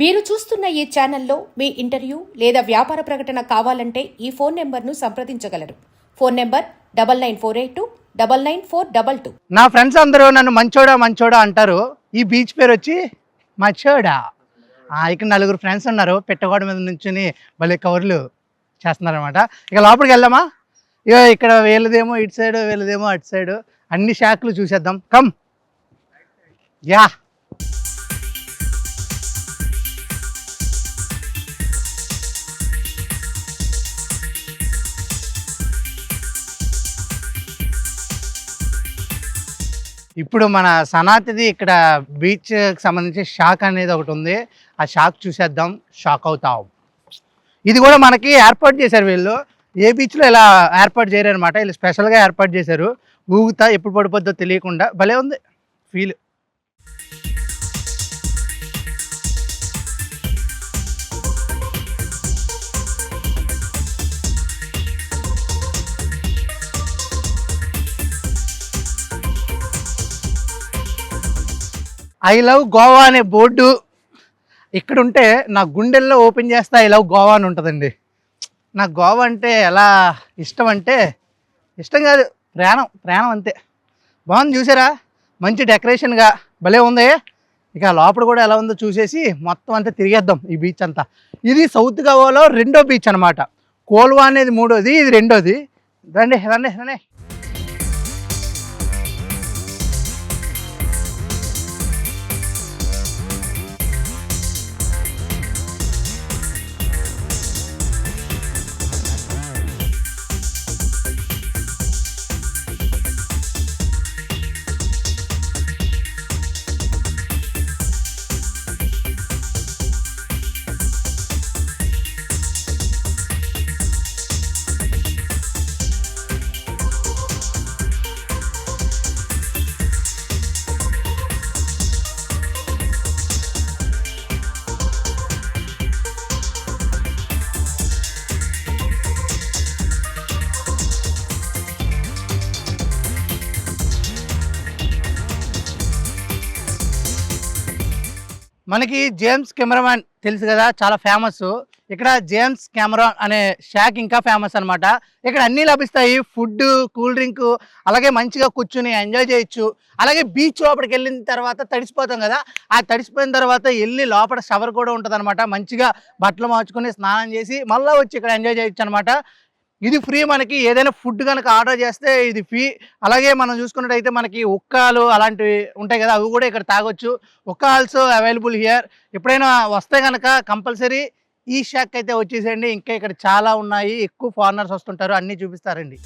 మీరు చూస్తున్న ఈ ఛానల్లో మీ ఇంటర్వ్యూ లేదా వ్యాపార ప్రకటన కావాలంటే ఈ ఫోన్ నెంబర్ను సంప్రదించగలరు. Phone number 9948299422. నా ఫ్రెండ్స్ అందరూ నన్ను మంచోడా అంటారు. ఈ బీచ్ పేరు వచ్చి మచోడా. ఇక్కడ నలుగురు ఫ్రెండ్స్ ఉన్నారు. పెట్టగోడ మీద నుంచుని భలే కవర్లు చేస్తున్నారనమాట. ఇక లోపలికి వెళ్దామా? ఇక ఇక్కడ వీళ్ళదేమో ఇటు సైడ్, వీళ్ళదేమో అటు సైడ్, అన్ని షాక్లు చూసేద్దాం. Come yeah. ఇప్పుడు మన సనాతిది ఇక్కడ బీచ్కి సంబంధించి షాక్ అనేది ఒకటి ఉంది. ఆ షాక్ చూసేద్దాం, షాక్ అవుతాం. ఇది కూడా మనకి ఏర్పాటు చేశారు వీళ్ళు. ఏ బీచ్లో ఇలా ఏర్పాటు చేయరు అనమాట. వీళ్ళు స్పెషల్గా ఏర్పాటు చేశారు. ఊగుతా ఎప్పుడు పడిపోద్దో తెలియకుండా భలే ఉంది ఫీల్. ఐ లవ్ గోవా అనే బోర్డు ఇక్కడ ఉంటే నా గుండెల్లో ఓపెన్ చేస్తే ఐ లవ్ గోవా అని ఉంటుందండి. నాకు గోవా అంటే ఎలా ఇష్టం అంటే, ఇష్టం కాదు, ప్రాణం అంతే. బాగుంది చూసారా, మంచి డెకరేషన్గా భలే ఉంది. ఇక లోపల కూడా ఎలా ఉందో చూసేసి మొత్తం అంతా తిరిగేద్దాం ఈ బీచ్ అంతా. ఇది సౌత్ గోవాలో రెండో బీచ్ అనమాట. కోల్వా అనేది మూడోది, ఇది రెండోది. రండి రండి రండి. మనకి జేమ్స్ కెమెరామ్యాన్ తెలుసు కదా, చాలా ఫేమస్. ఇక్కడ జేమ్స్ కెమెరాన్ అనే షాక్ ఇంకా ఫేమస్ అనమాట. ఇక్కడ అన్నీ లభిస్తాయి, ఫుడ్, కూల్ డ్రింక్, అలాగే మంచిగా కూర్చుని ఎంజాయ్ చేయొచ్చు. అలాగే బీచ్ లోపలికి వెళ్ళిన తర్వాత తడిసిపోతాం కదా, ఆ తడిసిపోయిన తర్వాత వెళ్ళి లోపల షవర్ కూడా ఉంటుంది అనమాట. మంచిగా బట్టలు మార్చుకొని స్నానం చేసి మళ్ళీ వచ్చి ఇక్కడ ఎంజాయ్ చేయొచ్చు అనమాట. ఇది ఫ్రీ. మనకి ఏదైనా ఫుడ్ కనుక ఆర్డర్ చేస్తే ఇది ఫ్రీ. అలాగే మనం చూసుకున్నట్టయితే మనకి ఉక్కాలు అలాంటివి ఉంటాయి కదా, అవి కూడా ఇక్కడ తాగొచ్చు. ఉక్కా ఆల్సో అవైలబుల్ హియర్. ఎప్పుడైనా వస్తే కనుక కంపల్సరీ ఈ షాక్ అయితే వచ్చేసేయండి. ఇంకా ఇక్కడ చాలా ఉన్నాయి, ఎక్కువ ఫారినర్స్ వస్తుంటారు, అన్నీ చూపిస్తారండి.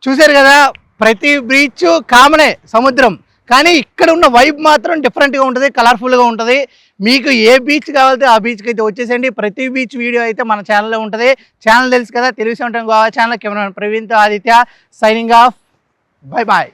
చూశారు కదా, ప్రతి బీచ్ కామనే సముద్రం, కానీ ఇక్కడ ఉన్న వైబ్ మాత్రం డిఫరెంట్గా ఉంటుంది, కలర్ఫుల్గా ఉంటుంది. మీకు ఏ బీచ్ కావాలంటే ఆ బీచ్కి అయితే వచ్చేసేయండి. ప్రతి బీచ్ వీడియో అయితే మన ఛానల్లో ఉంటుంది. ఛానల్ తెలుసు కదా, Telugu seventeen Goa channel. Cameraman ప్రవీణ్తో Aditya signing off. Bye bye.